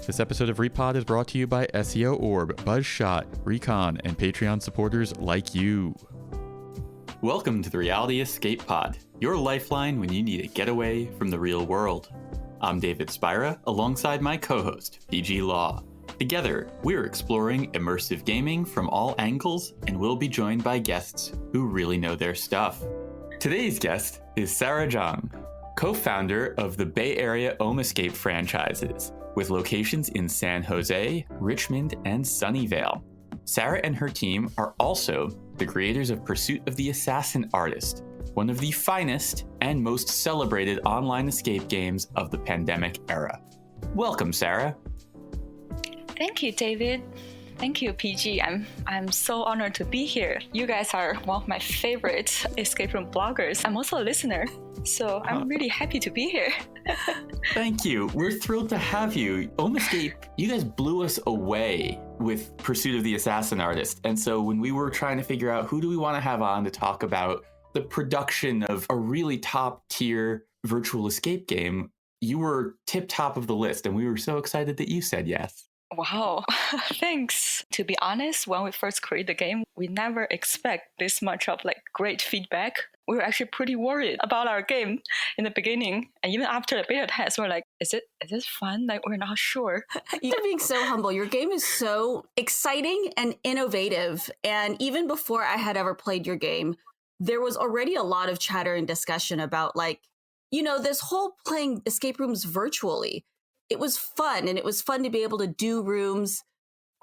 This episode of REPOD is brought to you by SEO Orb, Buzzshot, Recon, and Patreon supporters like you. Welcome to the Reality Escape Pod, your lifeline when you need a getaway from the real world. I'm David Spira, alongside my co-host, PG Law. Together, we're exploring immersive gaming from all angles, and we'll be joined by guests who really know their stuff. Today's guest is Sarah Zhang, co-founder of the Bay Area Omescape franchises, with locations in San Jose, Richmond, and Sunnyvale. Sarah and her team are also the creators of Pursuit of the Assassin Artist, one of the finest and most celebrated online escape games of the pandemic era. Welcome, Sarah. Thank you, David. Thank you, PG. I'm so honored to be here. You guys are one of my favorite escape room bloggers. I'm also a listener, so I'm really happy to be here. Thank you. We're thrilled to have you. Omescape, you guys blew us away with Pursuit of the Assassin Artist. And so when we were trying to figure out who do we want to have on to talk about the production of a really top-tier virtual escape game, you were tip-top of the list, and we were so excited that you said yes. Wow, thanks. To be honest, when we first created the game, we never expect this much of great feedback. We were actually pretty worried about our game in the beginning. And even after the beta test, we're like, is this fun? We're not sure. You're being so humble. Your game is so exciting and innovative. And even before I had ever played your game, there was already a lot of chatter and discussion about this whole playing escape rooms virtually. It was fun, and it was fun to be able to do rooms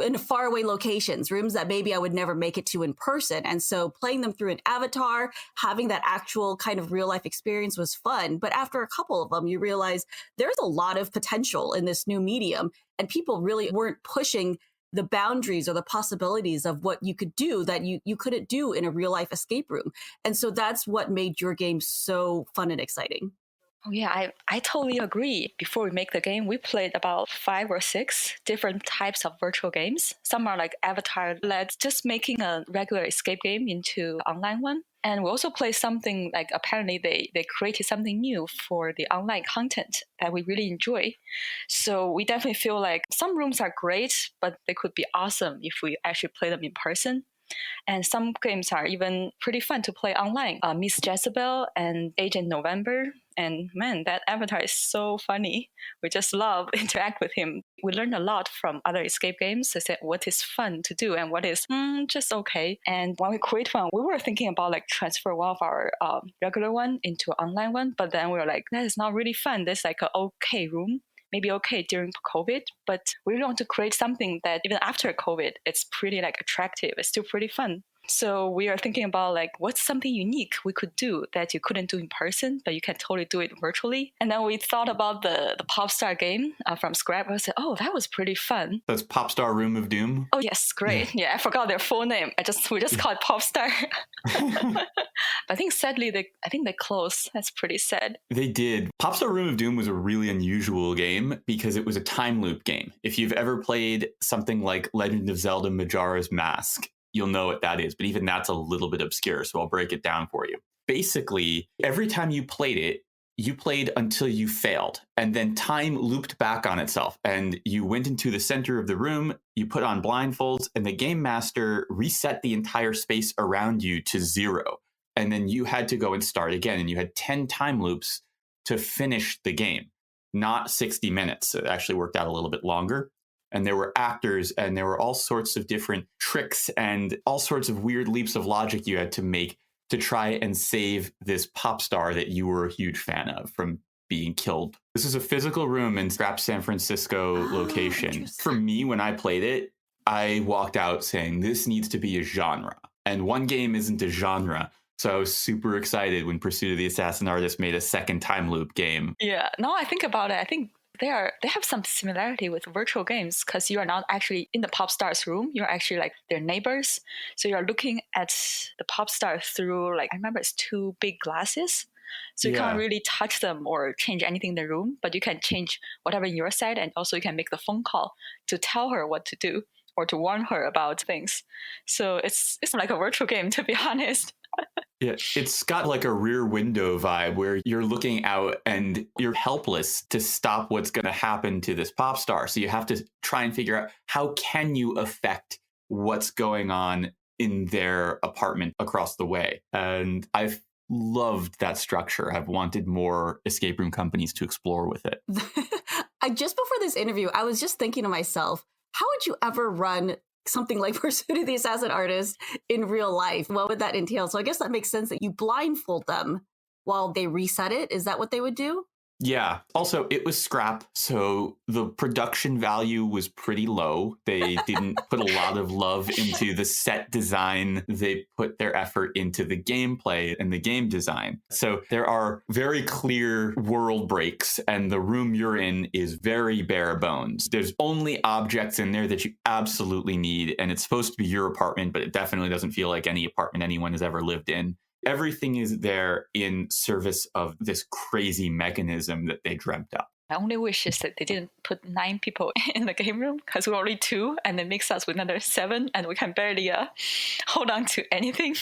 in faraway locations, rooms that maybe I would never make it to in person. And so playing them through an avatar, having that actual kind of real life experience was fun. But after a couple of them, you realize there's a lot of potential in this new medium, and people really weren't pushing the boundaries or the possibilities of what you could do that you couldn't do in a real life escape room. And so that's what made your game so fun and exciting. Oh, yeah, I totally agree. Before we make the game, we played about 5 or 6 different types of virtual games. Some are avatar-led, just making a regular escape game into an online one. And we also play something apparently they created something new for the online content that we really enjoy. So we definitely feel like some rooms are great, but they could be awesome if we actually play them in person. And some games are even pretty fun to play online. Miss Jezebel and Agent November. And man, that avatar is so funny. We just love interact with him. We learned a lot from other escape games. I said what is fun to do and what is just okay. And when we create one, we were thinking about transfer one of our regular one into an online one. But then we were like, that is not really fun. There's an okay room. Maybe okay during COVID, but we really want to create something that even after COVID, it's pretty attractive. It's still pretty fun. So we are thinking about what's something unique we could do that you couldn't do in person, but you can totally do it virtually. And then we thought about the Popstar game from scratch. I said, oh, that was pretty fun. That's Popstar Room of Doom? Oh, yes, great. Yeah, I forgot their full name. We just call it Popstar. I think sadly, they closed. That's pretty sad. They did. Popstar Room of Doom was a really unusual game because it was a time loop game. If you've ever played something like Legend of Zelda Majora's Mask, you'll know what that is, but even that's a little bit obscure, so I'll break it down for you. Basically, every time you played it, you played until you failed, and then time looped back on itself, and you went into the center of the room, you put on blindfolds, and the game master reset the entire space around you to 0, and then you had to go and start again, and you had 10 time loops to finish the game, not 60 minutes. It actually worked out a little bit longer. And there were actors, and there were all sorts of different tricks and all sorts of weird leaps of logic you had to make to try and save this pop star that you were a huge fan of from being killed. This is a physical room in Scrap San Francisco location. For me, when I played it, I walked out saying, this needs to be a genre. And one game isn't a genre. So I was super excited when Pursuit of the Assassin Artist made a second time loop game. Yeah, now I think about it, I think they have some similarity with virtual games because you are not actually in the pop star's room. You're actually their neighbors. So you're looking at the pop star through I remember it's 2 big glasses. So you can't really touch them or change anything in the room, but you can change whatever in your side, and also you can make the phone call to tell her what to do or to warn her about things. So it's like a virtual game, to be honest. Yeah, it's got like a Rear Window vibe where you're looking out and you're helpless to stop what's going to happen to this pop star. So you have to try and figure out how can you affect what's going on in their apartment across the way. And I've loved that structure. I've wanted more escape room companies to explore with it. Just before this interview, I was just thinking to myself, how would you ever run something like Pursuit of the Assassin Artist in real life? What would that entail? So I guess that makes sense that you blindfold them while they reset it. Is that what they would do? Yeah. Also, it was scrap, so the production value was pretty low. They didn't put a lot of love into the set design. They put their effort into the gameplay and the game design. So there are very clear world breaks, and the room you're in is very bare bones. There's only objects in there that you absolutely need, and it's supposed to be your apartment, but it definitely doesn't feel like any apartment anyone has ever lived in. Everything is there in service of this crazy mechanism that they dreamt up. My only wish is that they didn't put 9 people in the game room because we're only 2 and they mix us with another 7 and we can barely hold on to anything.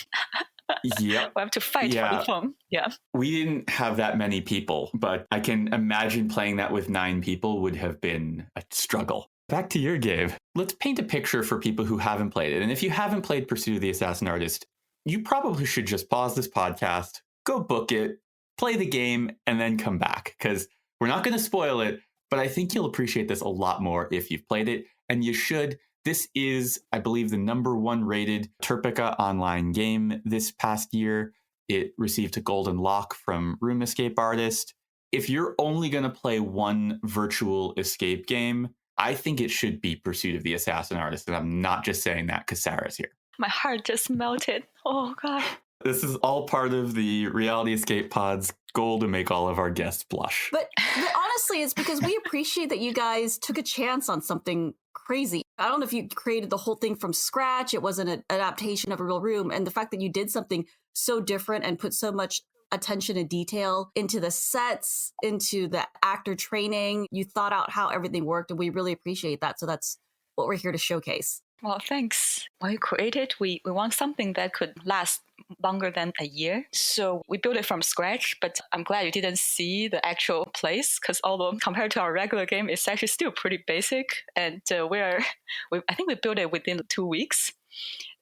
Yeah. We have to fight for the phone. Yeah. We didn't have that many people, but I can imagine playing that with 9 people would have been a struggle. Back to your game. Let's paint a picture for people who haven't played it. And if you haven't played Pursuit of the Assassin Artist, you probably should just pause this podcast, go book it, play the game, and then come back. Because we're not going to spoil it, but I think you'll appreciate this a lot more if you've played it. And you should. This is, I believe, the #1 rated TERPECA online game this past year. It received a Golden Lock from Omescape Artist. If you're only going to play one virtual escape game, I think it should be Pursuit of the Assassin Artist. And I'm not just saying that because Sarah's here. My heart just melted. Oh, God. This is all part of the Reality Escape Pod's goal to make all of our guests blush. But honestly, it's because we appreciate that you guys took a chance on something crazy. I don't know if you created the whole thing from scratch. It wasn't an adaptation of a real room. And the fact that you did something so different and put so much attention and detail into the sets, into the actor training, you thought out how everything worked. And we really appreciate that. So that's what we're here to showcase. Well, thanks. When we created, we want something that could last longer than a year. So we built it from scratch, but I'm glad you didn't see the actual place because although compared to our regular game, it's actually still pretty basic. And I think we built it within 2 weeks.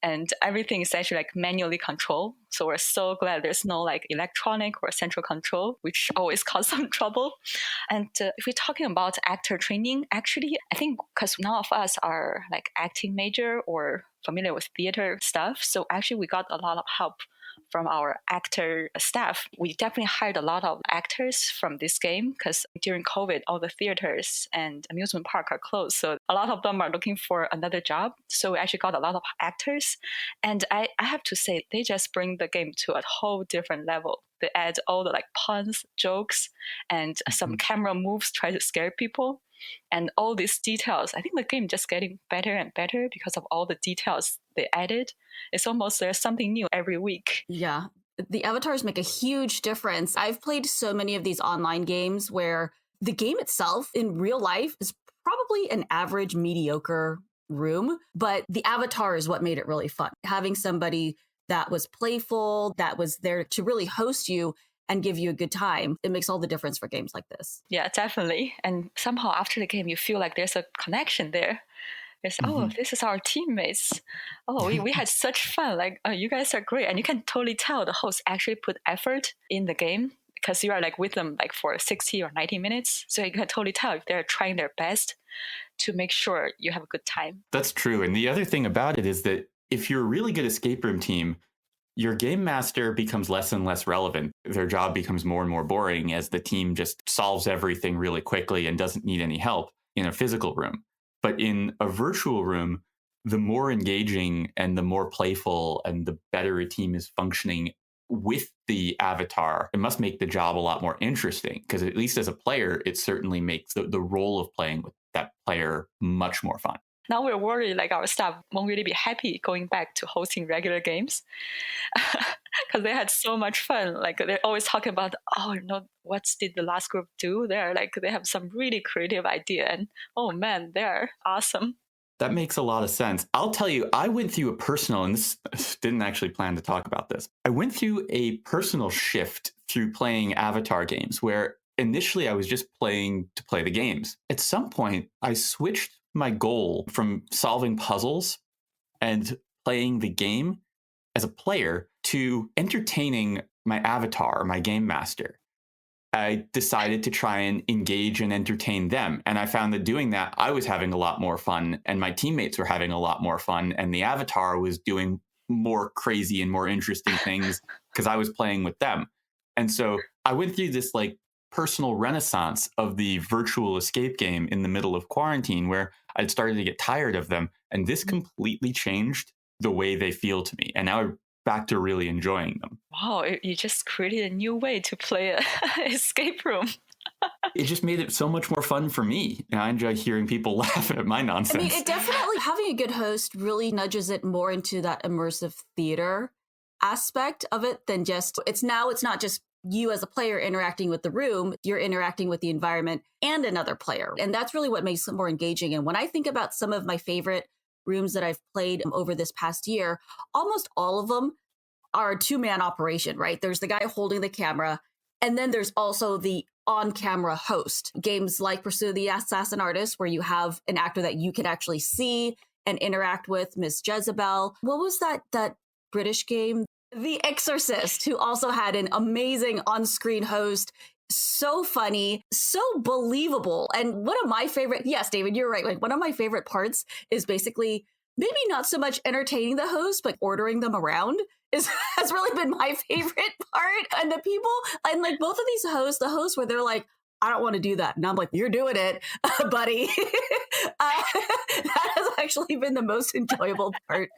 And everything is actually like manually controlled. So we're so glad there's no like electronic or central control, which always cause some trouble. And if we're talking about actor training, actually, I think because none of us are like acting major or familiar with theater stuff. So actually we got a lot of help from our actor staff. We definitely hired a lot of actors from this game because during COVID, all the theaters and amusement park are closed. So a lot of them are looking for another job. So we actually got a lot of actors. And I have to say, they just bring the game to a whole different level. They add all the like puns, jokes, and some camera moves, try to scare people. And all these details, I think the game just getting better and better because of all the details they added. It's almost there's something new every week. Yeah. The avatars make a huge difference. I've played so many of these online games where the game itself in real life is probably an average, mediocre room, but the avatar is what made it really fun. Having somebody that was playful, that was there to really host you and give you a good time, it makes all the difference for games like this. Yeah, definitely. And somehow after the game, you feel like there's a connection there. It's, oh, this is our teammates. Oh, we had such fun. Like, oh, you guys are great. And you can totally tell the host actually put effort in the game because you are like with them like for 60 or 90 minutes. So you can totally tell if they're trying their best to make sure you have a good time. That's true. And the other thing about it is that if you're a really good escape room team, your game master becomes less and less relevant. Their job becomes more and more boring as the team just solves everything really quickly and doesn't need any help in a physical room. But in a virtual room, the more engaging and the more playful and the better a team is functioning with the avatar, it must make the job a lot more interesting because at least as a player, it certainly makes the role of playing with that player much more fun. Now we're worried like our staff won't really be happy going back to hosting regular games because they had so much fun. Like they're always talking about, oh, what did the last group do? They're like, they have some really creative idea and oh man, they're awesome. That makes a lot of sense. I'll tell you, I went through a personal, and this didn't actually plan to talk about this. I went through a personal shift through playing Avatar games where initially I was just playing to play the games. At some point, I switched my goal from solving puzzles and playing the game as a player to entertaining my avatar, my game master. I decided to try and engage and entertain them. And I found that doing that, I was having a lot more fun and my teammates were having a lot more fun. And the avatar was doing more crazy and more interesting things because I was playing with them. And so I went through this like personal renaissance of the virtual escape game in the middle of quarantine where I'd started to get tired of them. And this completely changed the way they feel to me. And now I'm back to really enjoying them. Wow, you just created a new way to play an escape room. It just made it so much more fun for me. And I enjoy hearing people laughing at my nonsense. I mean, it definitely, having a good host really nudges it more into that immersive theater aspect of it than just, it's not just you as a player interacting with the room, you're interacting with the environment and another player. And that's really what makes it more engaging. And when I think about some of my favorite rooms that I've played over this past year, almost all of them are a two-man operation, right? There's the guy holding the camera, and then there's also the on-camera host. Games like Pursuit of the Assassin Artist, where you have an actor that you can actually see and interact with, Miss Jezebel. What was that British game? The Exorcist, who also had an amazing on-screen host. So funny, so believable. And one of my favorite, yes, David, you're right. Like, one of my favorite parts is basically maybe not so much entertaining the host, but ordering them around has really been my favorite part. And the people, and like both of these hosts, the hosts where they're like, I don't want to do that. And I'm like, you're doing it, buddy. That has actually been the most enjoyable part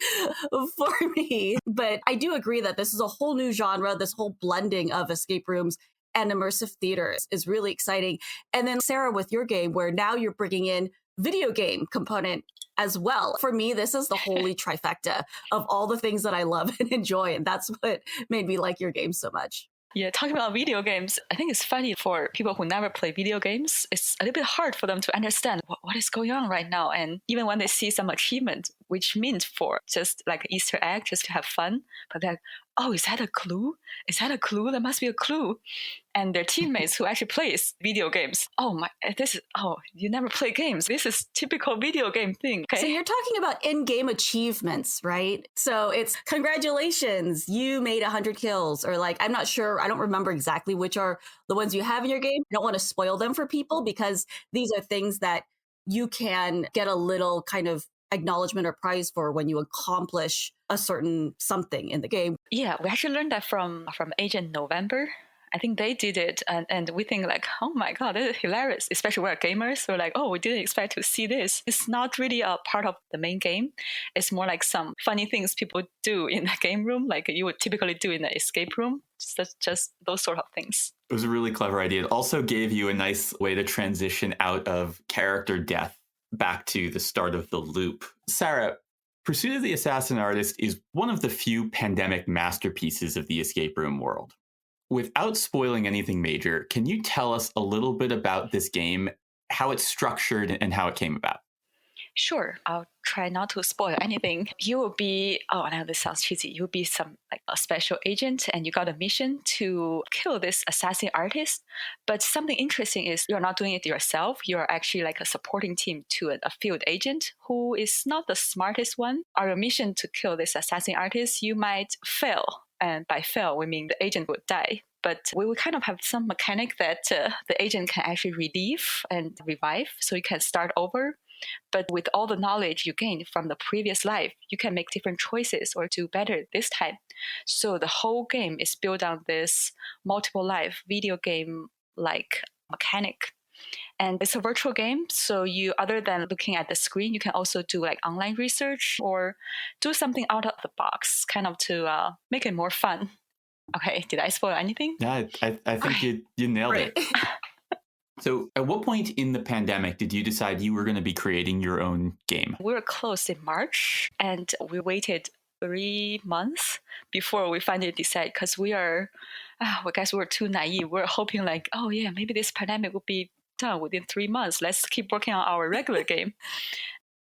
for me. But I do agree that this is a whole new genre, this whole blending of escape rooms and immersive theater is really exciting. And then Sarah, with your game, where now you're bringing in video game component as well. For me, this is the holy trifecta of all the things that I love and enjoy. And that's what made me like your game so much. Yeah, talking about video games, I think it's funny for people who never play video games. It's a little bit hard for them to understand what is going on right now. And even when they see some achievement, which means for just like an Easter egg, just to have fun, but they're like, oh, is that a clue? Is that a clue? There must be a clue. And their teammates who actually plays video games, you never play games. This is typical video game thing. Okay. So you're talking about in-game achievements, right? So it's congratulations, you made 100 kills, or like, I'm not sure, I don't remember exactly which are the ones you have in your game. I don't want to spoil them for people because these are things that you can get a little kind of acknowledgement or prize for when you accomplish a certain something in the game. Yeah, we actually learned that from Agent November. I think they did it, and we think like, oh my God, this is hilarious, especially we're gamers. So like, oh, we didn't expect to see this. It's not really a part of the main game. It's more like some funny things people do in the game room, like you would typically do in the escape room. Just those sort of things. It was a really clever idea. It also gave you a nice way to transition out of character death back to the start of the loop. Sarah, Pursuit of the Assassin Artist is one of the few pandemic masterpieces of the escape room world. Without spoiling anything major, can you tell us a little bit about this game, how it's structured, and how it came about? Sure, I'll try not to spoil anything. You will be, oh, now this sounds cheesy. You'll be a special agent and you got a mission to kill this assassin artist. But something interesting is you're not doing it yourself. You're actually like a supporting team to a field agent who is not the smartest one. On your mission to kill this assassin artist, you might fail. And by fail, we mean the agent would die. But we will kind of have some mechanic that the agent can actually relieve and revive, so you can start over. But with all the knowledge you gained from the previous life, you can make different choices or do better this time. So the whole game is built on this multiple life video game-like mechanic. And it's a virtual game, so you, other than looking at the screen, you can also do like online research or do something out of the box, kind of to make it more fun. Okay, did I spoil anything? Yeah, I think you nailed it. So at what point in the pandemic did you decide you were going to be creating your own game? We were closed in March, and we waited 3 months before we finally decided, because I guess we were too naive. We were hoping like, oh yeah, maybe this pandemic will be done within 3 months. Let's keep working on our regular game.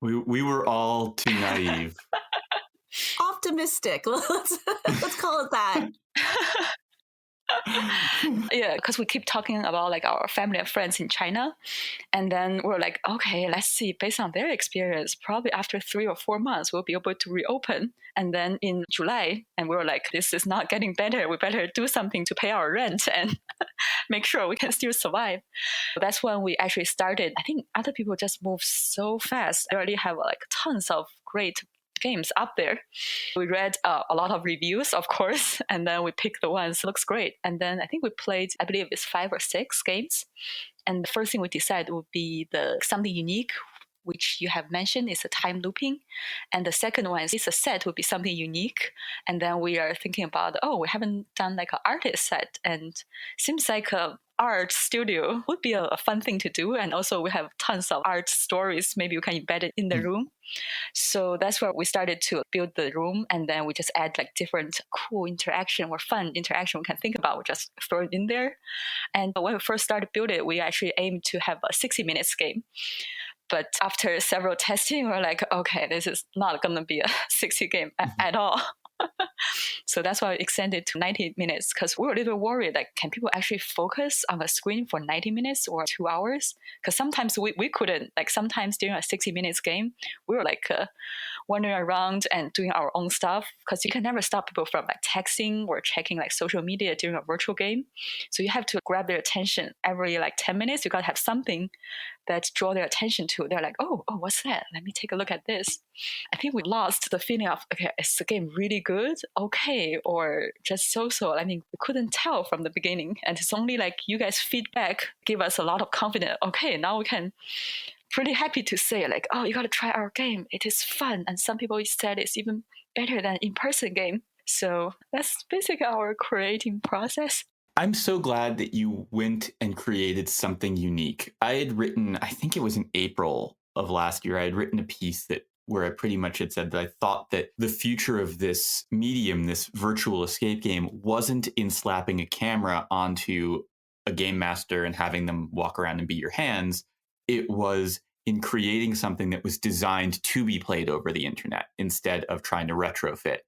We were all too naive. Optimistic. Let's call it that. Yeah, because we keep talking about like our family and friends in China. And then we're like, okay, let's see, based on their experience, probably after 3 or 4 months, we'll be able to reopen. And then in July, and we were like, this is not getting better. We better do something to pay our rent and make sure we can still survive. That's when we actually started. I think other people just move so fast. They already have like tons of great games up there. We read a lot of reviews, of course, and then we picked the ones looks great. And then I think we played, I believe it's 5 or 6 games. And the first thing we decided would be something unique, which you have mentioned is a time looping. And the second one is a set would be something unique. And then we are thinking about, we haven't done like an artist set. And seems like a art studio would be a fun thing to do. And also we have tons of art stories. Maybe we can embed it in the room. So that's where we started to build the room. And then we just add like different cool interaction or fun interaction we can think about. We just throw it in there. And when we first started building it, we actually aimed to have a 60 minutes game. But after several testing, we're like, okay, this is not going to be a 60 game at all. So that's why we extended to 90 minutes because we were a little worried, like, can people actually focus on the screen for 90 minutes or 2 hours? Because sometimes we couldn't, like sometimes during a 60 minutes game, we were like wandering around and doing our own stuff because you can never stop people from like texting or checking like social media during a virtual game. So you have to grab their attention every like 10 minutes. You got to have something that draw their attention to. They're like, oh, what's that? Let me take a look at this. I think we lost the feeling of, okay, is the game really good? Okay, or just so-so. I mean, we couldn't tell from the beginning. And it's only like you guys' feedback give us a lot of confidence. Okay, now we can pretty happy to say like, oh, you got to try our game. It is fun. And some people said it's even better than in-person game. So that's basically our creating process. I'm so glad that you went and created something unique. I had written, I think it was in April of last year, I had written a piece where I pretty much had said that I thought that the future of this medium, this virtual escape game, wasn't in slapping a camera onto a game master and having them walk around and be your hands. It was in creating something that was designed to be played over the internet instead of trying to retrofit.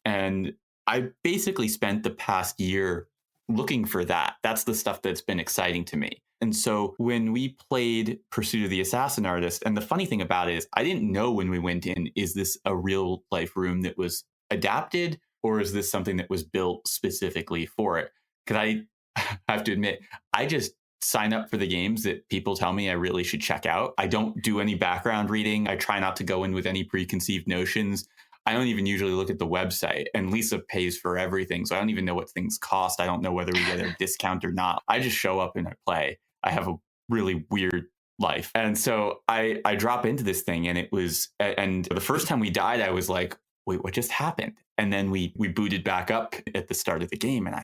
And I basically spent the past year looking for that. That's the stuff that's been exciting to me. And so when we played Pursuit of the Assassin Artist, and the funny thing about it is I didn't know when we went in, is this a real life room that was adapted or is this something that was built specifically for it? Because I have to admit, I just sign up for the games that people tell me I really should check out. I don't do any background reading. I try not to go in with any preconceived notions. I don't even usually look at the website, and Lisa pays for everything. So I don't even know what things cost. I don't know whether we get a discount or not. I just show up and I play. I have a really weird life. And so I drop into this thing and the first time we died, I was like, wait, what just happened? And then we booted back up at the start of the game and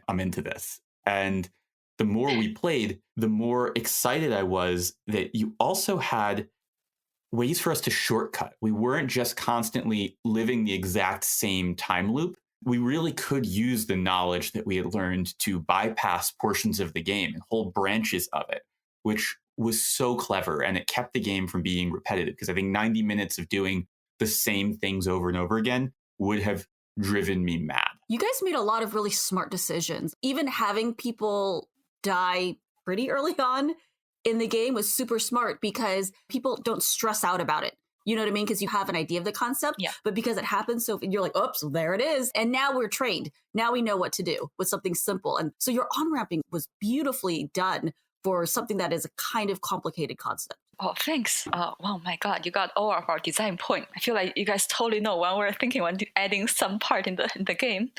I'm into this. And the more we played, the more excited I was that you also had ways for us to shortcut. We weren't just constantly living the exact same time loop. We really could use the knowledge that we had learned to bypass portions of the game and whole branches of it, which was so clever. And it kept the game from being repetitive because I think 90 minutes of doing the same things over and over again would have driven me mad. You guys made a lot of really smart decisions. Even having people die pretty early on in the game was super smart because people don't stress out about it. You know what I mean? Because you have an idea of the concept, yeah. But because it happens, so you're like, oops, there it is. And now we're trained. Now we know what to do with something simple. And so your on-ramping was beautifully done for something that is a kind of complicated concept. Oh, thanks. Oh my God, you got all of our design point. I feel like you guys totally know when we're thinking when adding some part in the game.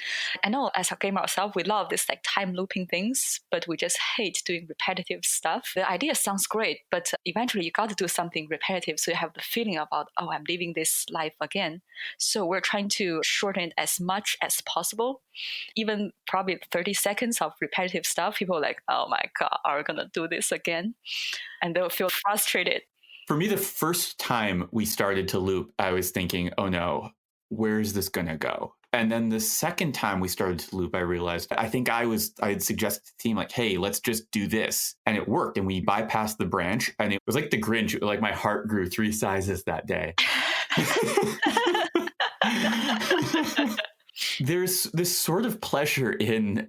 I know as a gamer ourselves, we love this like time looping things, but we just hate doing repetitive stuff. The idea sounds great, but eventually you got to do something repetitive so you have the feeling about, I'm living this life again. So we're trying to shorten it as much as possible. Even probably 30 seconds of repetitive stuff, people are like, oh my God, are we going to do this again? And they'll feel frustrated. For me, the first time we started to loop, I was thinking, oh no, where is this going to go? And then the second time we started to loop, I realized I think I had suggested to the team, like, hey, let's just do this. And it worked. And we bypassed the branch. And it was like the Grinch. Like my heart grew 3 sizes that day. There's this sort of pleasure in,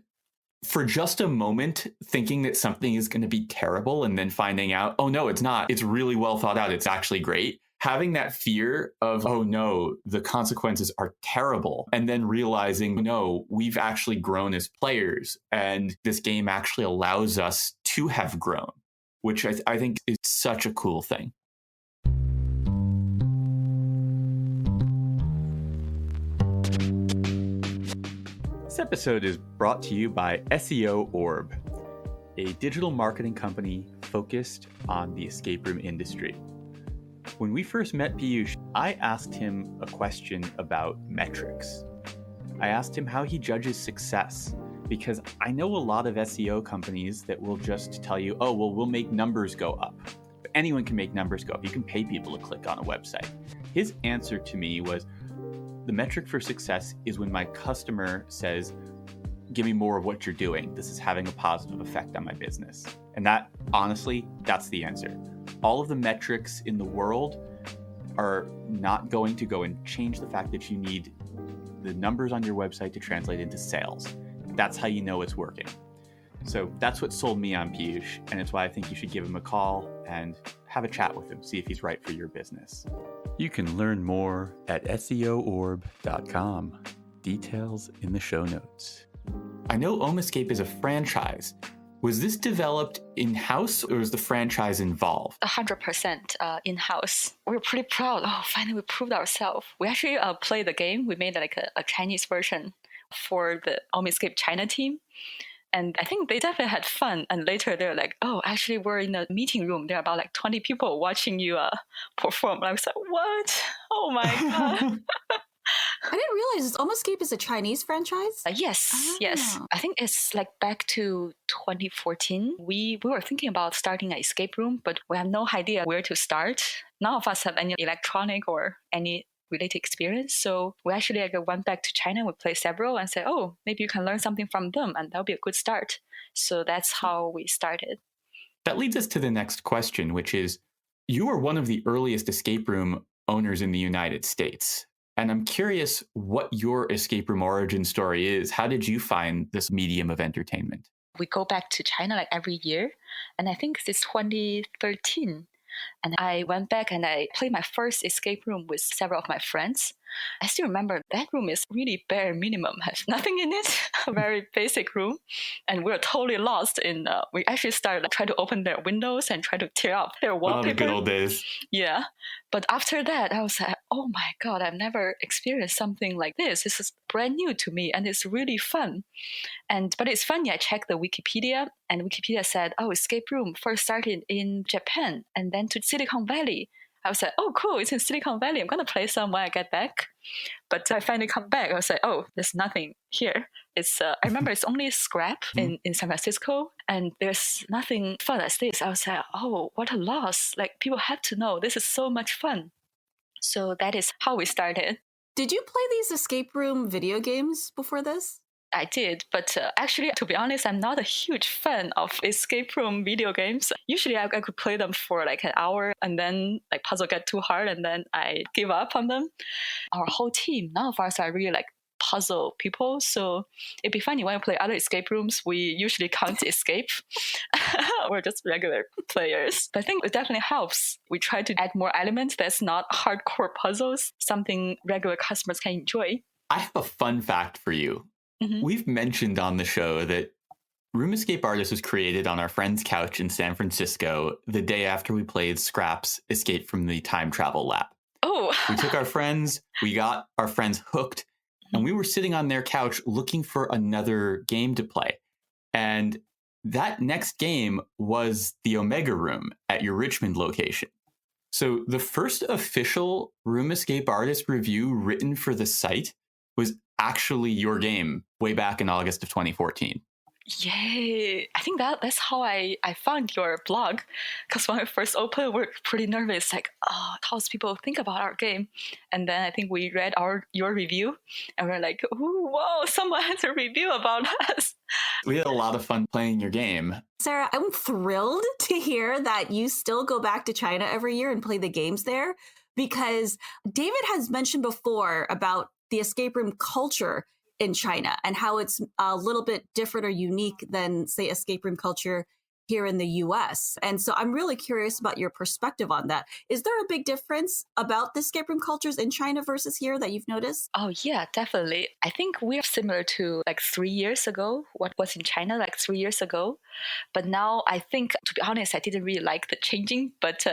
for just a moment, thinking that something is going to be terrible and then finding out, oh, no, it's not. It's really well thought out. It's actually great. Having that fear of, oh, no, the consequences are terrible. And then realizing, no, we've actually grown as players. And this game actually allows us to have grown, which I think is such a cool thing. This episode is brought to you by SEO Orb, a digital marketing company focused on the escape room industry. When we first met Piyush, I asked him a question about metrics. I asked him how he judges success, because I know a lot of SEO companies that will just tell you, oh, well, we'll make numbers go up. But anyone can make numbers go up. You can pay people to click on a website. His answer to me was, the metric for success is when my customer says, give me more of what you're doing. This is having a positive effect on my business. And that, honestly, that's the answer. All of the metrics in the world are not going to go and change the fact that you need the numbers on your website to translate into sales. That's how you know it's working. So that's what sold me on Piyush, and it's why I think you should give him a call and have a chat with him, see if he's right for your business. You can learn more at seoorb.com. Details in the show notes. I know Omescape is a franchise. Was this developed in-house, or was the franchise involved? 100% in-house. We were pretty proud. Oh, finally we proved ourselves. We actually played the game. We made like a Chinese version for the Omescape China team. And I think they definitely had fun. And later they're like, oh, actually we're in a meeting room. There are about like 20 people watching you perform. And I was like, what? Oh my God. I didn't realize Omescape is a Chinese franchise. Yes. I think it's like back to 2014. We were thinking about starting an escape room, but we have no idea where to start. None of us have any electronic or any related experience. So we actually went back to China. We played several and said, oh, maybe you can learn something from them, and that'll be a good start. So that's how we started. That leads us to the next question, which is, you were one of the earliest escape room owners in the United States. And I'm curious what your escape room origin story is. How did you find this medium of entertainment? We go back to China like every year. And I think it's 2013. And I went back and I played my first escape room with several of my friends. I still remember that room is really bare minimum, has nothing in it, a very basic room. And we were totally lost in, we actually started trying to open their windows and try to tear up their wallpaper. Oh, the good old days. Yeah. But after that, I was like, oh my God, I've never experienced something like this. This is brand new to me and it's really fun. But it's funny, I checked the Wikipedia and Wikipedia said, oh, escape room first started in Japan and then to Silicon Valley. I was like, oh, cool, it's in Silicon Valley. I'm going to play some when I get back. But I finally come back. I was like, oh, there's nothing here. It's I remember it's only Scrap in San Francisco, and there's nothing fun as this. I was like, oh, what a loss. Like, people have to know this is so much fun. So that is how we started. Did you play these escape room video games before this? I did, but actually, to be honest, I'm not a huge fan of escape room video games. Usually I could play them for like an hour and then like puzzle get too hard and then I give up on them. Our whole team, none of us are really like puzzle people. So it'd be funny when we play other escape rooms, we usually can't escape. We're just regular players. But I think it definitely helps. We try to add more elements that's not hardcore puzzles, something regular customers can enjoy. I have a fun fact for you. We've mentioned on the show that Room Escape Artist was created on our friend's couch in San Francisco the day after we played Scrap's Escape from the Time Travel Lab. Oh. We took our friends, we got our friends hooked, and we were sitting on their couch looking for another game to play. And that next game was the Omega Room at your Richmond location. So the first official Room Escape Artist review written for the site was actually your game way back in August of 2014. Yay! I think that's how I found your blog. Because when I first opened, we're pretty nervous, like, oh, how's people think about our game? And then I think we read your review, and we're like, ooh, whoa, someone has a review about us. We had a lot of fun playing your game. Sarah, I'm thrilled to hear that you still go back to China every year and play the games there, because David has mentioned before about the escape room culture in China and how it's a little bit different or unique than, say, escape room culture here in the US. And so I'm really curious about your perspective on that. Is there a big difference about the escape room cultures in China versus here that you've noticed? Oh, yeah, definitely. I think we're similar to like 3 years ago, what was in China like 3 years ago. But now I think, to be honest, I didn't really like the changing. But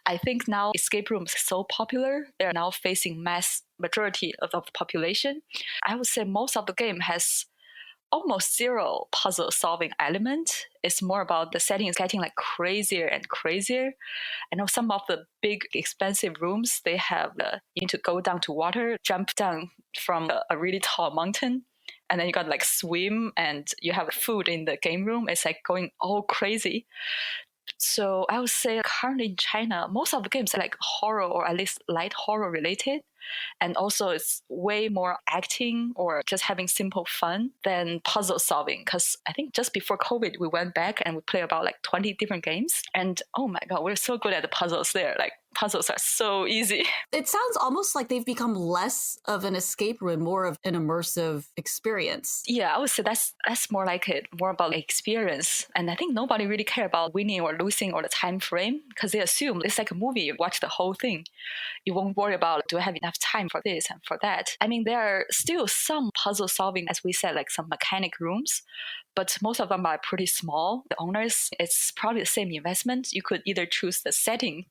I think now escape rooms are so popular. They're now facing mass majority of the population. I would say most of the game has almost zero puzzle solving element. It's more about the setting is getting like crazier and crazier. I know some of the big expensive rooms, they have you need to go down to water, jump down from a really tall mountain, and then you got like swim, and you have food in the game room. It's like going all crazy. So I would say currently in China, most of the games are like horror or at least light horror related. And also it's way more acting or just having simple fun than puzzle solving. Because I think just before COVID, we went back and we played about like 20 different games. And oh my God, we're so good at the puzzles there. Like puzzles are so easy. It sounds almost like they've become less of an escape room, more of an immersive experience. Yeah, I would say that's more like it, more about the experience. And I think nobody really care about winning or losing or the time frame because they assume it's like a movie, you watch the whole thing. You won't worry about, do I have enough time for this and for that? I mean, there are still some puzzle solving, as we said, like some mechanic rooms, but most of them are pretty small. The owners, it's probably the same investment. You could either choose the setting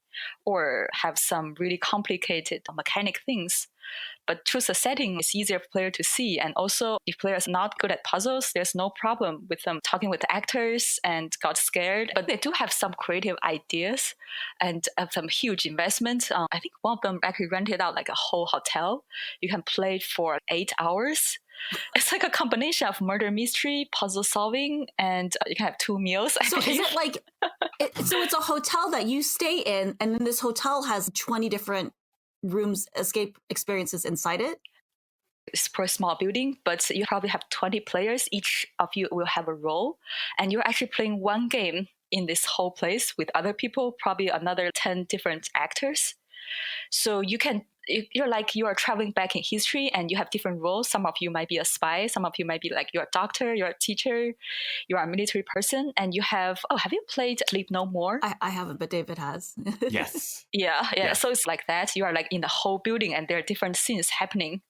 or have some really complicated mechanic things. But choose a setting is easier for player to see. And also, if players are not good at puzzles, there's no problem with them talking with the actors and got scared. But they do have some creative ideas and have some huge investments. I think one of them actually rented out like a whole hotel. You can play it for 8 hours. It's like a combination of murder mystery, puzzle solving, and you can have 2 meals. So is it like, so it's a hotel that you stay in, and then this hotel has 20 different rooms, escape experiences inside it? It's for a small building, but you probably have 20 players. Each of you will have a role, and you're actually playing one game in this whole place with other people, probably another 10 different actors. So you're like you are traveling back in history and you have different roles. Some of you might be a spy, some of you might be like you're a doctor, you're a teacher, you're a military person, and you have you played Sleep No More? I haven't, but David has. Yes. Yeah. So it's like that. You are like in the whole building and there are different scenes happening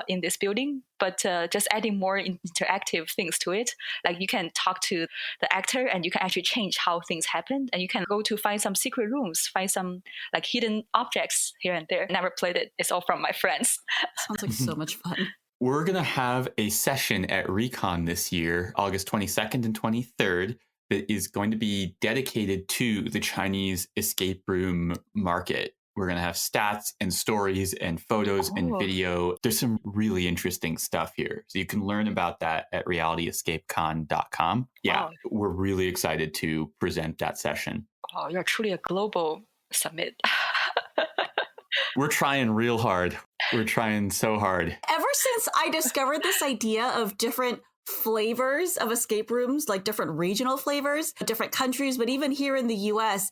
in this building, but just adding more interactive things to it. Like you can talk to the actor and you can actually change how things happen, and you can go to find some secret rooms, find some like hidden objects here and there. Never played it. It's all from my friends. Sounds like so much fun. We're going to have a session at Recon this year, August 22nd and 23rd, that is going to be dedicated to the Chinese escape room market. We're going to have stats and stories and photos and video. There's some really interesting stuff here. So you can learn about that at realityescapecon.com. Yeah, wow. We're really excited to present that session. Oh, you're truly a global summit. We're trying real hard. We're trying so hard. Ever since I discovered this idea of different flavors of escape rooms, like different regional flavors, different countries, but even here in the US,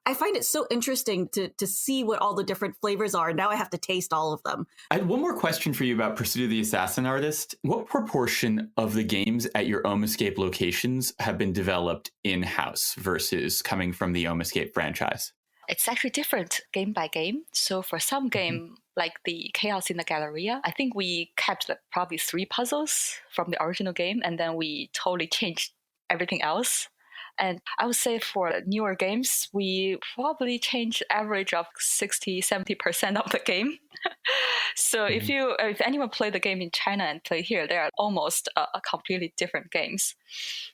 I find it so interesting to see what all the different flavors are. Now I have to taste all of them. I had one more question for you about Pursuit of the Assassin Artist. What proportion of the games at your Omescape locations have been developed in-house versus coming from the Omescape franchise? It's actually different game by game. So for some game, like the Chaos in the Galleria, I think we kept probably 3 puzzles from the original game, and then we totally changed everything else. And I would say for newer games, we probably change average of 60-70% of the game. So if anyone play the game in China and play here, they are almost completely different games.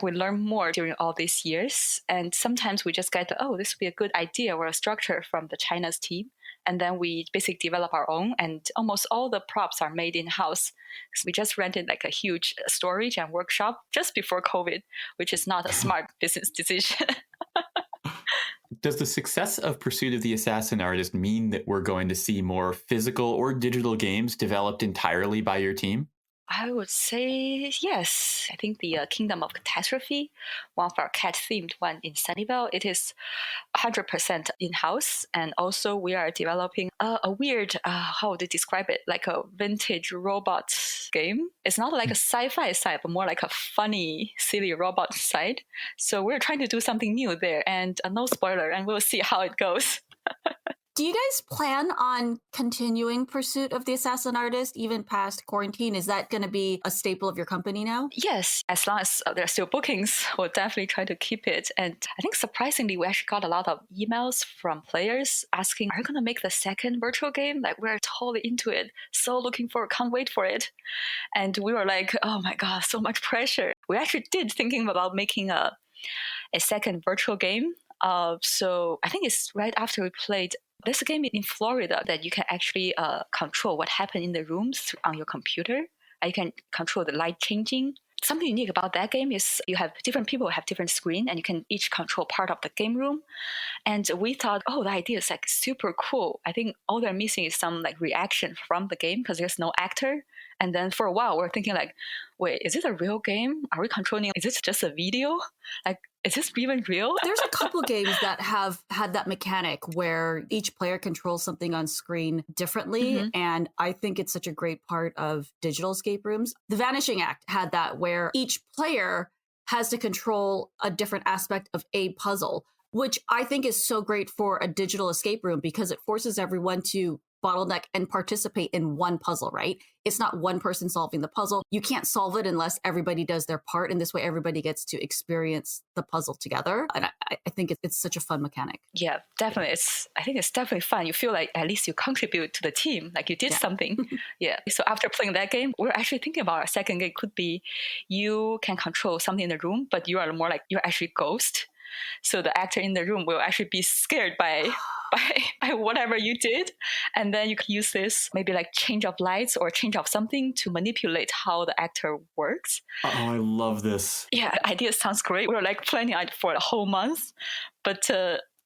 We learn more during all these years. And sometimes we just get, this would be a good idea or a structure from the China's team. And then we basically develop our own, and almost all the props are made in-house. So we just rented like a huge storage and workshop just before COVID, which is not a smart business decision. Does the success of Pursuit of the Assassin Artist mean that we're going to see more physical or digital games developed entirely by your team? I would say yes. I think the Kingdom of Catastrophe, one of our cat-themed one in Sunnyvale, it is 100% in-house. And also we are developing a weird, how would you describe it? Like a vintage robot game. It's not like a sci-fi side, but more like a funny, silly robot side. So we're trying to do something new there, and no spoiler, and we'll see how it goes. Do you guys plan on continuing Pursuit of the Assassin Artist even past quarantine? Is that going to be a staple of your company now? Yes, as long as there are still bookings, we'll definitely try to keep it. And I think surprisingly, we actually got a lot of emails from players asking, are you going to make the second virtual game? Like, we're totally into it. So looking forward, can't wait for it. And we were like, oh my God, so much pressure. We actually did thinking about making a second virtual game. So I think it's right after we played. There's a game in Florida that you can actually control what happened in the rooms on your computer. You can control the light changing. Something unique about that game is you have different people have different screen, and you can each control part of the game room. And we thought, oh, the idea is like super cool. I think all they're missing is some like reaction from the game because there's no actor. And then for a while, we're thinking like, wait, is it a real game? Are we controlling? Is this just a video? Like, is this even real? There's a couple games that have had that mechanic where each player controls something on screen differently. Mm-hmm. And I think it's such a great part of digital escape rooms. The Vanishing Act had that where each player has to control a different aspect of a puzzle, which I think is so great for a digital escape room because it forces everyone to bottleneck and participate in one puzzle, right? It's not one person solving the puzzle. You can't solve it unless everybody does their part. And this way, everybody gets to experience the puzzle together. And I think it's such a fun mechanic. Yeah, definitely. I think it's definitely fun. You feel like at least you contribute to the team, like you did something. Yeah. So after playing that game, we're actually thinking about our second game could be you can control something in the room, but you are more like you're actually ghost. So the actor in the room will actually be scared by whatever you did. And then you can use this maybe like change of lights or change of something to manipulate how the actor works. Oh, I love this. Yeah, the idea sounds great. We're like planning it for a whole month. But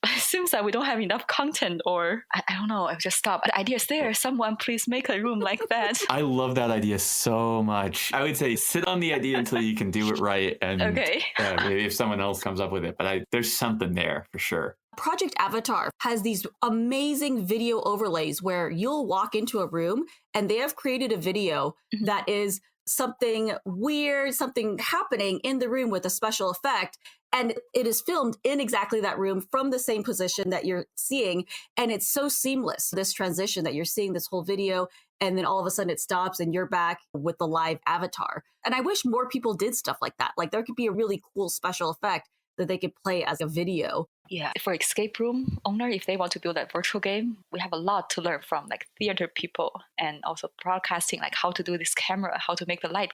it seems like we don't have enough content, or I don't know, I've just stopped. The idea is there. Someone please make a room like that. I love that idea so much. I would say sit on the idea until you can do it right. And okay. Maybe if someone else comes up with it. But there's something there for sure. Project Avatar has these amazing video overlays where you'll walk into a room and they have created a video that is something weird, something happening in the room with a special effect. And it is filmed in exactly that room from the same position that you're seeing. And it's so seamless, this transition that you're seeing this whole video. And then all of a sudden it stops and you're back with the live avatar. And I wish more people did stuff like that. Like there could be a really cool special effect that they could play as a video. Yeah, for escape room owner, if they want to build a virtual game, we have a lot to learn from like theater people and also broadcasting, like how to do this camera, how to make the light.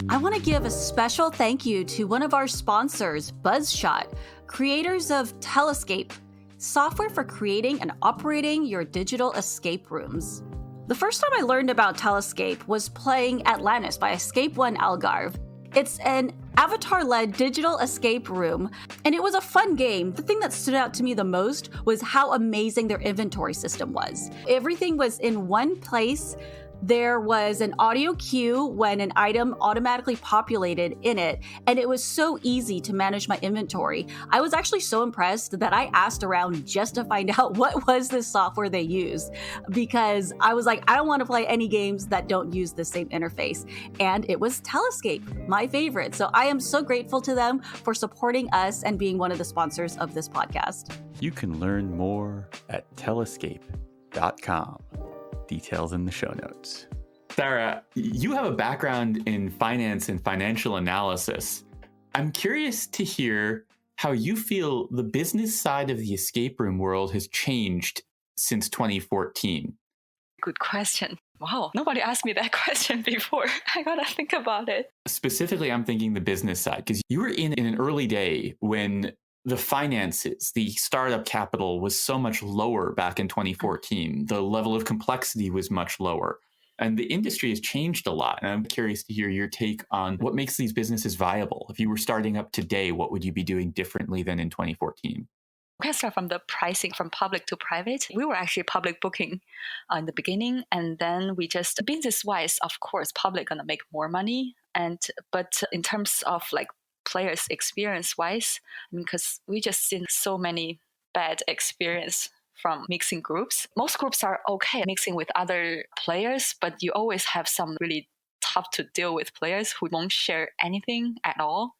I want to give a special thank you to one of our sponsors, BuzzShot, creators of Telescape, software for creating and operating your digital escape rooms. The first time I learned about Telescape was playing Atlantis by Escape One Algarve. It's an avatar-led digital escape room, and it was a fun game. The thing that stood out to me the most was how amazing their inventory system was. Everything was in one place. There was an audio cue when an item automatically populated in it, and it was so easy to manage my inventory. I was actually so impressed that I asked around just to find out what was this software they used, because I was like, I don't want to play any games that don't use the same interface. And it was Telescape, my favorite. So I am so grateful to them for supporting us and being one of the sponsors of this podcast. You can learn more at telescape.com. Details in the show notes. Sarah, you have a background in finance and financial analysis. I'm curious to hear how you feel the business side of the escape room world has changed since 2014. Good question. Wow, nobody asked me that question before. I gotta think about it. Specifically, I'm thinking the business side, because you were in an early day when the finances, the startup capital was so much lower back in 2014. The level of complexity was much lower. And the industry has changed a lot. And I'm curious to hear your take on what makes these businesses viable. If you were starting up today, what would you be doing differently than in 2014? We can start from the pricing from public to private. We were actually public booking in the beginning, and then we just business wise, of course, public gonna make more money. But in terms of like players experience wise, I mean, because we just seen so many bad experience from mixing groups. Most groups are okay mixing with other players, but you always have some really tough to deal with players who won't share anything at all.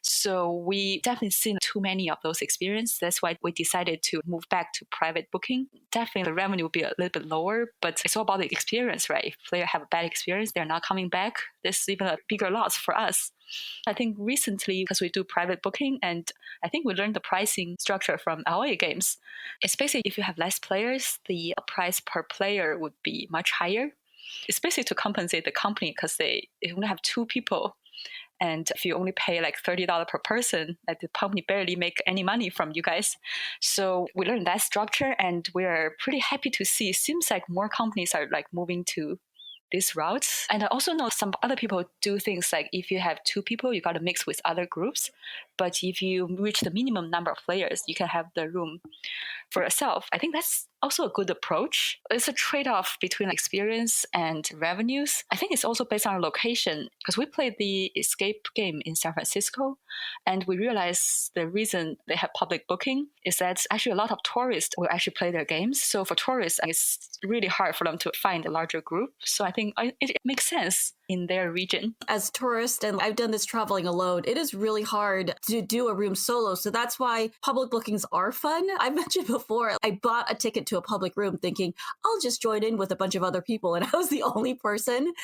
So we definitely seen too many of those experiences. That's why we decided to move back to private booking. Definitely the revenue will be a little bit lower, but it's all about the experience, right? If players have a bad experience, they're not coming back. This is even a bigger loss for us. I think recently, because we do private booking, and I think we learned the pricing structure from LA games. It's basically if you have less players, the price per player would be much higher. It's basically to compensate the company because they only have 2 people. And if you only pay like $30 per person, like the company barely make any money from you guys. So we learned that structure, and we're pretty happy to see. It seems like more companies are like moving to this route. And I also know some other people do things like if you have 2 people, you got to mix with other groups. But if you reach the minimum number of players, you can have the room for yourself. I think that's also a good approach. It's a trade-off between experience and revenues. I think it's also based on location, because we played the Escape game in San Francisco, and we realized the reason they have public booking is that actually a lot of tourists will actually play their games. So for tourists, it's really hard for them to find a larger group. So I think it makes sense in their region. As tourists, and I've done this traveling alone, it is really hard to do a room solo. So that's why public bookings are fun. I mentioned before, I bought a ticket to a public room thinking I'll just join in with a bunch of other people. And I was the only person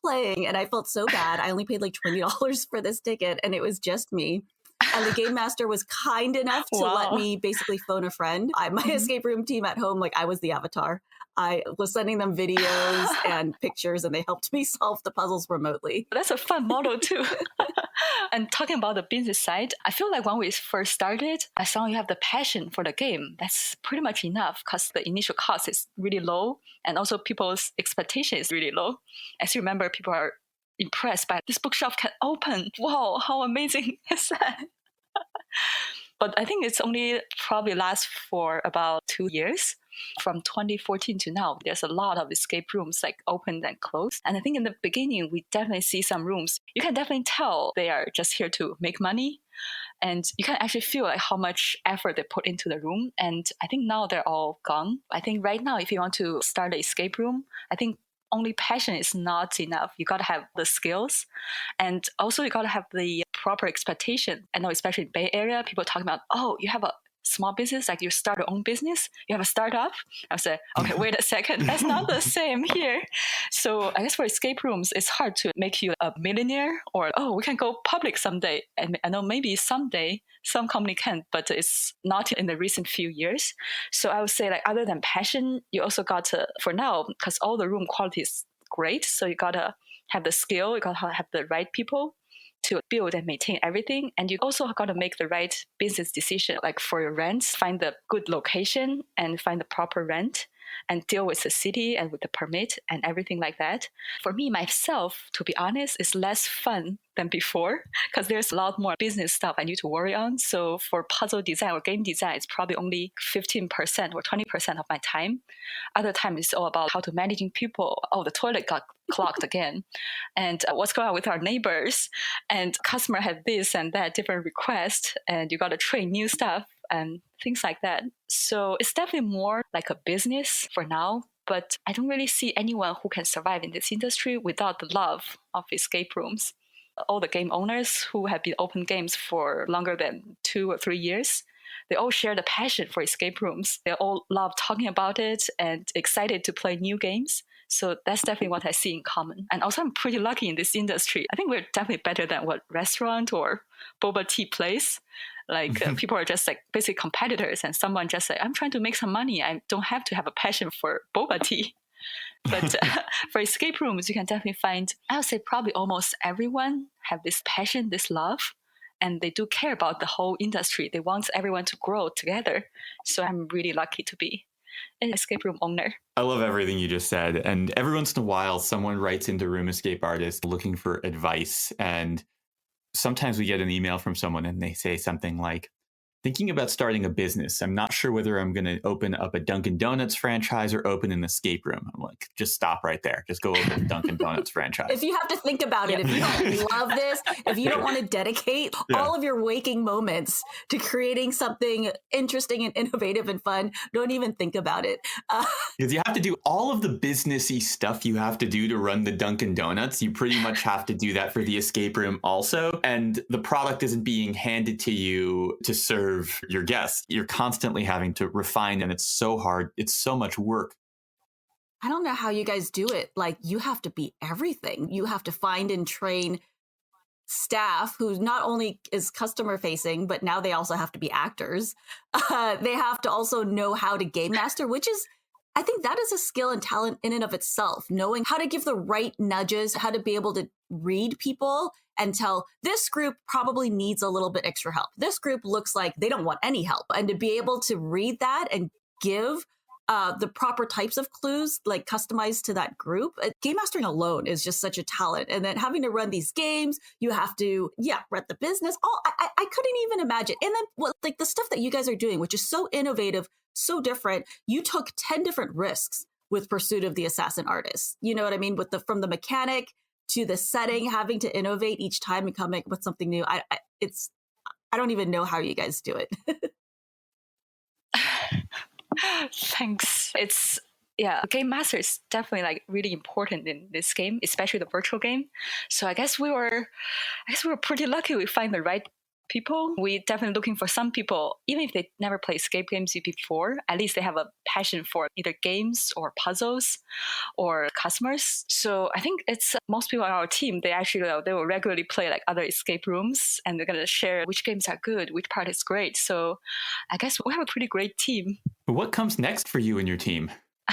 playing. And I felt so bad. I only paid like $20 for this ticket, and it was just me. And the game master was kind enough to let me basically phone a friend. My escape room team at home, like I was the avatar. I was sending them videos and pictures, and they helped me solve the puzzles remotely. That's a fun model too. And talking about the business side, I feel like when we first started, as long as you have the passion for the game, that's pretty much enough, because the initial cost is really low, and also people's expectation is really low. As you remember, people are impressed by this bookshelf can open. Wow, how amazing is that? But I think it's only probably lasts for about 2 years. From 2014 to now, there's a lot of escape rooms like opened and closed. And I think in the beginning, we definitely see some rooms. You can definitely tell they are just here to make money. And you can actually feel like how much effort they put into the room. And I think now they're all gone. I think right now, if you want to start an escape room, I think only passion is not enough. You got to have the skills, and also you got to have the proper expectation. I know, especially in Bay Area, people talking about, oh, you have a small business, like you start your own business, you have a startup. I said, okay, wait a second, that's not the same here. So I guess for escape rooms, it's hard to make you a millionaire, or, oh, we can go public someday. And I know maybe someday some company can, but it's not in the recent few years. So I would say, like, other than passion, you also got to, for now, because all the room quality is great, so you got to have the skill, you got to have the right people to build and maintain everything. And you also got to make the right business decision, like for your rents, find the good location and find the proper rent, and deal with the city and with the permit and everything like that. For me, myself, to be honest, it's less fun than before, because there's a lot more business stuff I need to worry on. So for puzzle design or game design, it's probably only 15% or 20% of my time. Other time is all about how to managing people. Oh, the toilet got clogged again. And what's going on with our neighbors? And customer have this and that different request, and you got to train new stuff and things like that. So it's definitely more like a business for now, but I don't really see anyone who can survive in this industry without the love of escape rooms. All the game owners who have been open games for longer than 2 or 3 years, they all share the passion for escape rooms. They all love talking about it and excited to play new games. So that's definitely what I see in common. And also, I'm pretty lucky in this industry. I think we're definitely better than what restaurant or boba tea place. Like people are just like basically competitors, and someone just like, I'm trying to make some money. I don't have to have a passion for boba tea. But for escape rooms, you can definitely find, I would say probably almost everyone have this passion, this love, and they do care about the whole industry. They want everyone to grow together. So I'm really lucky to be an escape room owner. I love everything you just said. And every once in a while, someone writes into Room Escape Artist looking for advice. And sometimes we get an email from someone and they say something like, thinking about starting a business. I'm not sure whether I'm going to open up a Dunkin' Donuts franchise or open an escape room. I'm like, just stop right there. Just go open a Dunkin' Donuts franchise. If you have to think about it, if you don't love this, if you don't want to dedicate all of your waking moments to creating something interesting and innovative and fun, don't even think about it. Because you have to do all of the businessy stuff you have to do to run the Dunkin' Donuts. You pretty much have to do that for the escape room also. And the product isn't being handed to you to serve your guests. You're constantly having to refine, and it's so hard. It's so much work. I don't know how you guys do it. Like, you have to be everything. You have to find and train staff who not only is customer facing, but now they also have to be actors. They have to also know how to game master, which is, I think that is a skill and talent in and of itself, knowing how to give the right nudges, how to be able to read people and tell this group probably needs a little bit extra help. This group looks like they don't want any help. And to be able to read that and give the proper types of clues, like customized to that group. Game mastering alone is just such a talent. And then having to run these games, you have to, run the business. I couldn't even imagine. And then like the stuff that you guys are doing, which is so innovative, so different. You took 10 different risks with Pursuit of the Assassin Artist. You know what I mean? From the mechanic to the setting, having to innovate each time and come up with something new. I don't even know how you guys do it. Thanks. Game master is definitely like really important in this game, especially the virtual game. So I guess we were pretty lucky we find the right people. We're definitely looking for some people, even if they never played escape games before, at least they have a passion for either games or puzzles or customers. So I think it's most people on our team, they will regularly play like other escape rooms, and they're going to share which games are good, which part is great. So I guess we have a pretty great team. What comes next for you and your team?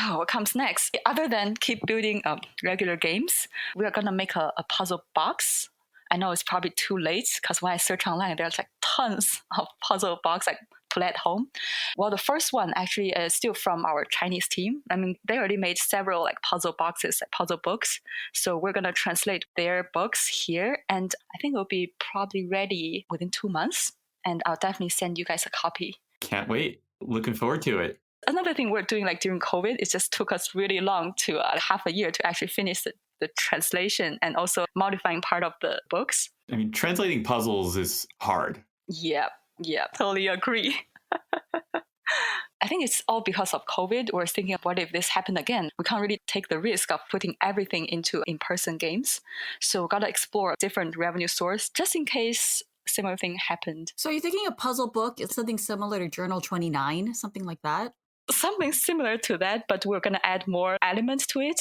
What comes next? Other than keep building regular games, we are going to make a puzzle box. I know it's probably too late because when I search online, there's like tons of puzzle box like to at home. Well, the first one actually is still from our Chinese team. I mean, they already made several like puzzle boxes, like puzzle books. So we're going to translate their books here. And I think it'll be probably ready within 2 months. And I'll definitely send you guys a copy. Can't wait. Looking forward to it. Another thing we're doing like during COVID, it just took us really long to half a year to actually finish the translation and also modifying part of the books. I mean, translating puzzles is hard. Yeah, totally agree. I think it's all because of COVID. We're thinking of what if this happened again? We can't really take the risk of putting everything into in-person games. So we've got to explore different revenue source just in case similar thing happened. So you're thinking a puzzle book is something similar to Journal 29, something like that? Something similar to that, but we're going to add more elements to it.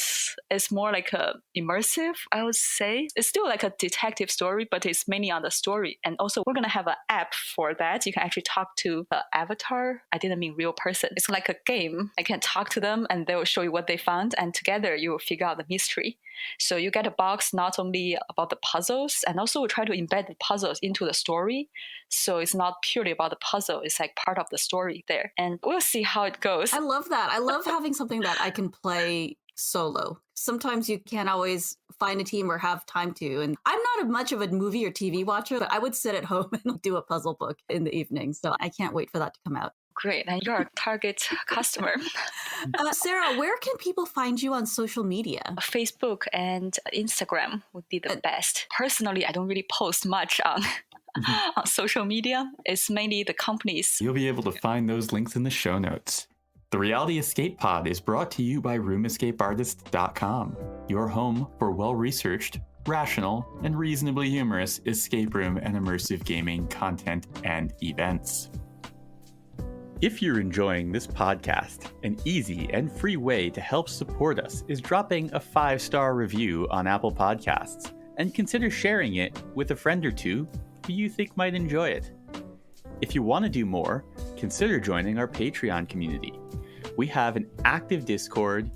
It's more like a immersive, I would say. It's still like a detective story, but it's mainly on the story. And also we're going to have an app for that. You can actually talk to the avatar. I didn't mean real person. It's like a game. I can talk to them and they will show you what they found. And together you will figure out the mystery. So you get a box not only about the puzzles, and also we try to embed the puzzles into the story. So it's not purely about the puzzle. It's like part of the story there. And we'll see how it goes. I love that. I love having something that I can play solo. Sometimes you can't always find a team or have time to. And I'm not much of a movie or TV watcher, but I would sit at home and do a puzzle book in the evening. So I can't wait for that to come out. Great. And you're a target customer. Sarah, where can people find you on social media? Facebook and Instagram would be the best. Personally, I don't really post much on social media. It's mainly the companies. You'll be able to find those links in the show notes. The Reality Escape Pod is brought to you by RoomEscapeArtist.com, your home for well-researched, rational, and reasonably humorous escape room and immersive gaming content and events. If you're enjoying this podcast, an easy and free way to help support us is dropping a 5-star review on Apple Podcasts, and consider sharing it with a friend or two who you think might enjoy it. If you want to do more, consider joining our Patreon community. We have an active Discord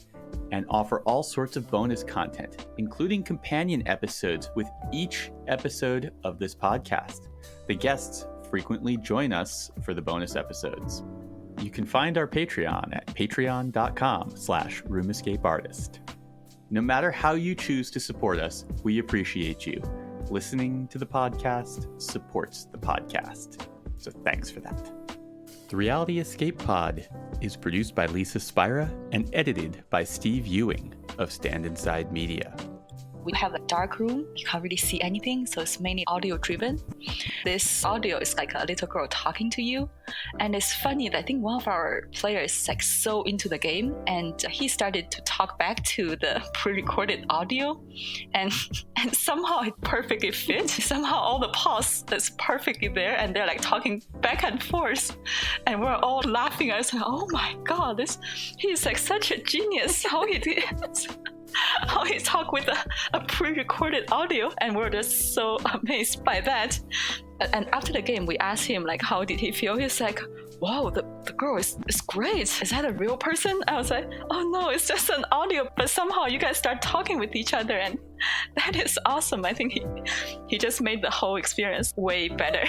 and offer all sorts of bonus content, including companion episodes with each episode of this podcast. The guests frequently join us for the bonus episodes. You can find our Patreon at patreon.com/roomescapeartist. No matter how you choose to support us, we appreciate you. Listening to the podcast supports the podcast. So thanks for that. The Reality Escape Pod is produced by Lisa Spira and edited by Steve Ewing of Stand Inside Media. We have a dark room. You can't really see anything, so it's mainly audio driven. This audio is like a little girl talking to you. And it's funny that I think one of our players is like so into the game, and he started to talk back to the pre-recorded audio, and somehow it perfectly fit. Somehow all the pause is perfectly there, and they're like talking back and forth, and we're all laughing. I was like, oh my god, he's like such a genius. How he did how he talked with a pre-recorded audio, and we're just so amazed by that. And after the game, we asked him like, how did he feel? He's like, wow, the girl is great. Is that a real person? I was like, oh no, it's just an audio, but somehow you guys start talking with each other, and that is awesome. I think he just made the whole experience way better.